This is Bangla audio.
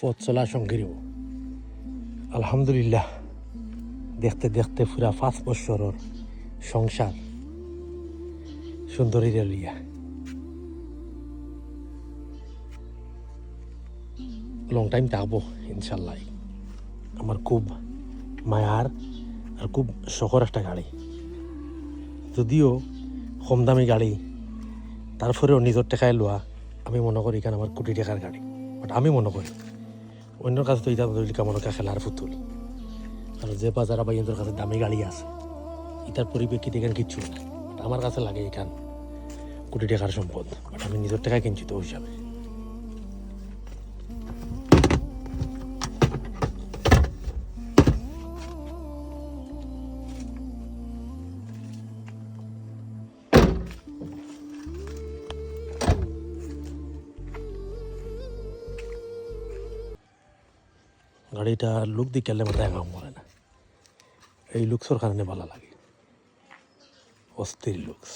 পথ চলা সঙ্গী আলহামদুলিল্লাহ দেখতে দেখতে পুরা 5 বছরের সংসার সুন্দরী রেলিয়া লং টাইম থাকবো ইনশাল্লাহ। আমার খুব মায়ার আর খুব শখের একটা গাড়ি, যদিও কম দামি গাড়ি, তারপরেও নিজের টাকায় লোয়া। আমি মনে করি এখানে আমার কোটি টাকার গাড়ি, বাট আমি মনে করি অন্যর কাছে তো এটা মনে করি খেলার পুতুল। আর যে বাজার বাইয়ের কাছে দামি গাড়ি আছে, এটার পরিপ্রেক্ষিতে এখানে কিচ্ছু না। বাট আমার কাছে লাগে এখান কোটি টাকার সম্পদ, বাট আমি নিজের টাকায় কিনছি তো হিসাবে। গাড়িটা লুক দিয়ে কেলে মাথায় কাম করে না, এই লুকসের কারণে ভালো লাগে, অস্থির লুকস।